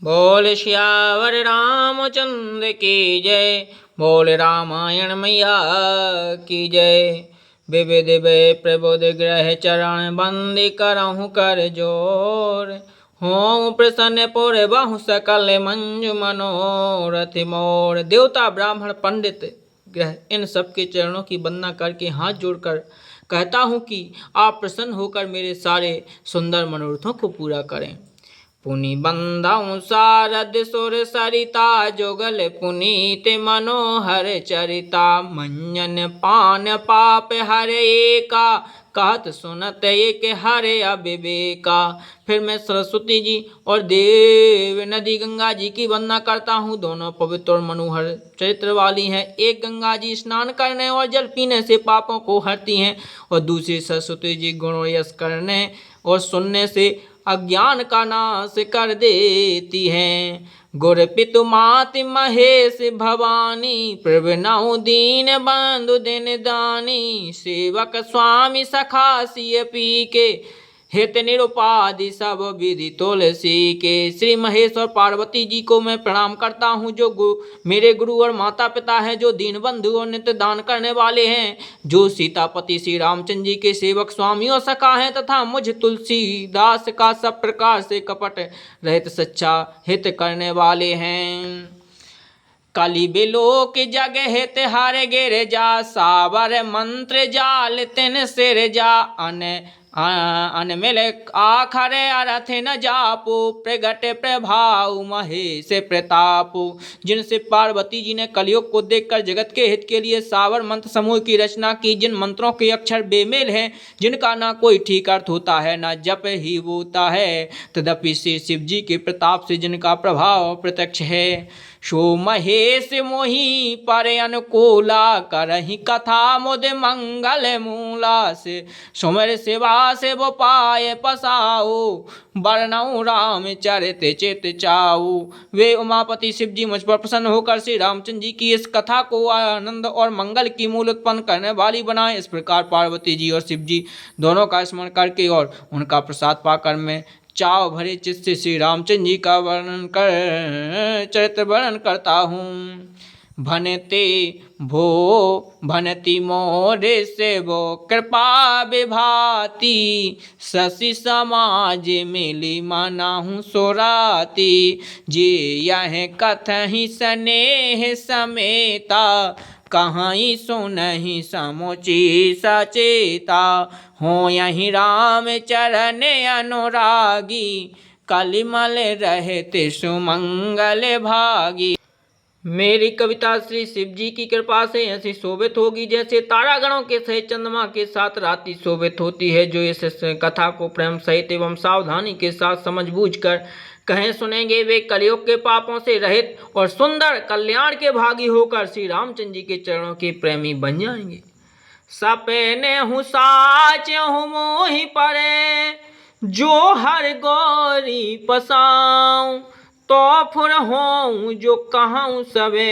बोल श्यावर रामचंद्र की जय। बोल रामायण मैया की जय। विविध वे प्रबोध ग्रह चरण बंदी करहु कर जोर। हों प्रसन्न पुर बहु सकल मंजु मनोरथ मोर। देवता ब्राह्मण पंडित ग्रह इन सबके चरणों की वंदना करके हाथ जोड़कर कहता हूँ कि आप प्रसन्न होकर मेरे सारे सुंदर मनोरथों को पूरा करें। पुनि बंधउ सारद सुर सरिता जोगल पुनीत मनोहर चरिता। मंजन पान पाप हरे एका कहत सुनत एक हरे अविवेका। फिर मैं सरस्वती जी और देव नदी गंगा जी की वंदना करता हूँ। दोनों पवित्र और मनोहर चरित्र वाली हैं। एक गंगा जी स्नान करने और जल पीने से पापों को हरती हैं और दूसरी सरस्वती जी गुण यश करने और सुनने से अज्ञान का नाश कर देती हैं। गुर पितु माति महेश भवानी प्रभु दीन बंधु दिन दानी। सेवक स्वामी सखा सिय पी के हित निरुपाधि सब विधि तुलसी के। श्री महेश और पार्वती जी को मैं प्रणाम करता हूँ जो मेरे गुरु और माता पिता हैं, जो दीन बंधु और नित्य दान करने वाले हैं, जो सीतापति श्री रामचंद्र जी के सेवक स्वामी और सखा हैं तथा मुझ तुलसीदास का सब प्रकार से कपट रहित सच्चा हित करने वाले हैं। कलि बिलोक जग हित हर गिर जा सावर मंत्र जाल तिन सिर जा। अनमिल आखर अर्थ न जापो प्रगट प्रभाव महेश प्रतापो। जिनसे पार्वती जी ने कलयुग को देखकर जगत के हित के लिए सावर मंत्र समूह की रचना की, जिन मंत्रों के अक्षर बेमेल हैं, जिनका ना कोई ठीक अर्थ होता है ना जप ही होता है, तदपि श्री शिव जी के प्रताप से जिनका प्रभाव प्रत्यक्ष है, सो महेश मोहि पर अनुकूला करहि कथा मुद मंगल मूला। से सुमर सेवा से वो पाए पसाओ वर्णऊ राम चरित चित चाऊ। वे उमापति शिव जी मुझ पर प्रसन्न होकर श्री रामचंद्र जी की इस कथा को आनंद और मंगल की मूल उत्पन्न करने वाली बनाए। इस प्रकार पार्वती जी और शिव जी दोनों का स्मरण करके और उनका प्रसाद पाकर मैं चाव भरे चित्त से श्री रामचंद्र जी का वर्णन कर चरित्र वर्णन करता हूँ। भनते भो भनति मोरे से वो कृपा विभाती। शशि समाज मिली मनाहू सोराती। जे यह कथहि स्नेह समेता कहीं सुनहि समुची सचेता। हो यही राम चरण अनुरागी कलिमल रहते सुमंगल भागी। मेरी कविता श्री शिव जी की कृपा से ऐसी शोभित होगी जैसे तारागणों के सहित चंद्रमा के साथ रात्रि शोभित होती है। जो इस कथा को प्रेम सहित एवं सावधानी के साथ समझ बूझ कर कहें सुनेंगे, वे कलयुग के पापों से रहित और सुंदर कल्याण के भागी होकर श्री रामचंद्र जी के चरणों के प्रेमी बन जाएंगे। सपने हूँ साच हूँ मोहि परे जो हर गौरी पसाऊं। तो फुर हों जो कहूँ सबे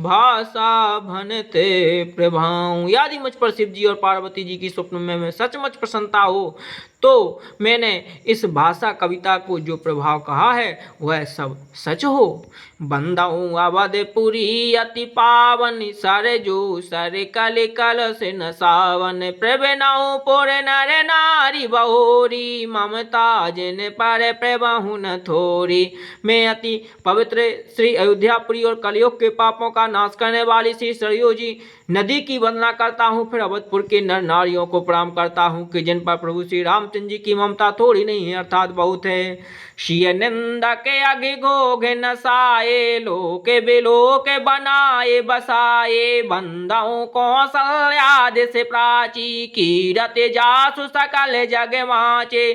भाषा भनते प्रभाऊं। यदि मुझ पर शिव जी और पार्वती जी की स्वप्न में मैं सचमुच प्रसन्नता हो तो मैंने इस भाषा कविता को जो प्रभाव कहा है वह सब सच हो। बंदाऊं अवधपुरी अति पावन सर जो सर कल कल से न सावन। प्रभनाऊ पुर नर नारी बहोरी ममता जिन पर प्रभु न थोरी। मैं अति पवित्र श्री अयोध्यापुरी और कलयुग के पापों का नाश करने वाली श्री सरयू जी नदी की वंदना करता हूँ। फिर अवधपुर के नर नारियों को प्रणाम करता हूँ कि जिन पर प्रभु श्री रामचंद्र जी की ममता थोड़ी नहीं है अर्थात बहुत है। शिय निंदा के अघि घोघ नसाए लोक बिलोक बनाए बसाए। बंदाओं कौशल्या दिस प्राची कीरत जासु सकल जग माचे।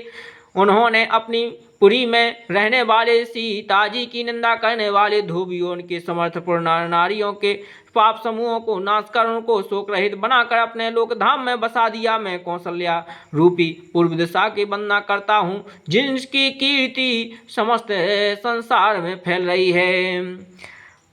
उन्होंने अपनी पुरी में रहने वाले सीता जी की निंदा करने वाले धोबियों के समर्थपूर्ण नारियों के पाप समूहों को नाश कर उनको शोक रहित बनाकर अपने लोक धाम में बसा दिया। मैं कौशल्या रूपी पूर्व दिशा की वंदना करता हूँ जिनकी कीर्ति समस्त संसार में फैल रही है।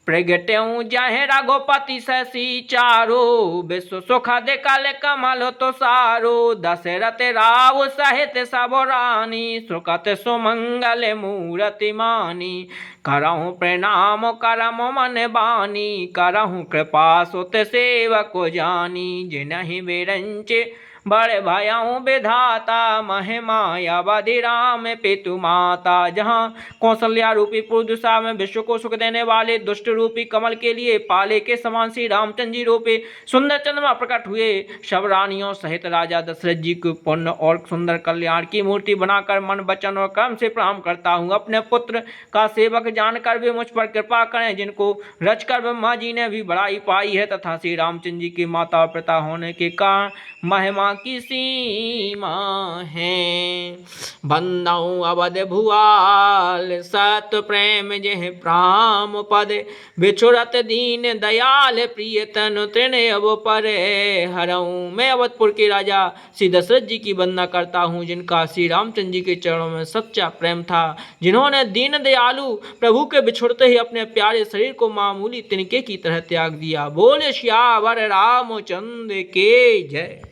प्रगट्यऊ जाहे रघुपति शशि चारो, विश्व सुख दे काले कमल तो सारो। दशरथ राव सहित सब रानी, सुखत सुमंगल मूर्ति मानी। करहु प्रणाम करम मन बानी, करहु कृपा सुत सेवक जानी। जिनहि बिरंचे बड़े भयऊ विधाता, महिमा बधि राम पितु माता। जहाँ कौशल्या रूपी पुरुषा में विश्व को सुख देने वाले दुष्ट रूपी कमल के लिए पाले के समान श्री रामचंद्र जी रूपे सुंदर चंद्रमा प्रकट हुए। सब रानियों सहित राजा दशरथ जी को पुण्य और सुंदर कल्याण की मूर्ति बनाकर मन वचन और कर्म से प्रणाम करता हूँ। अपने पुत्र का सेवक जानकर वे मुझ पर कृपा करें, जिनको रचकर ब्रह्मा जी ने भी बड़ाई पाई है, तथा श्री रामचंद्र जी की माता और पिता होने के कारण महिमा की सीमा है। बंदऊ अवध भुआल सत प्रेम जेह प्राम पद, बिछुरत दीन दयाल प्रिय तनु तृण अब परे हरऊं। मैं अवधपुर के राजा श्री दशरथ जी की वंदना करता हूँ, जिनका श्री रामचंद्र जी के चरणों में सच्चा प्रेम था, जिन्होंने दीन दयालु प्रभु के बिछुड़ते ही अपने प्यारे शरीर को मामूली तिनके की तरह त्याग दिया। बोले श्यावर रामचंद्र के जय।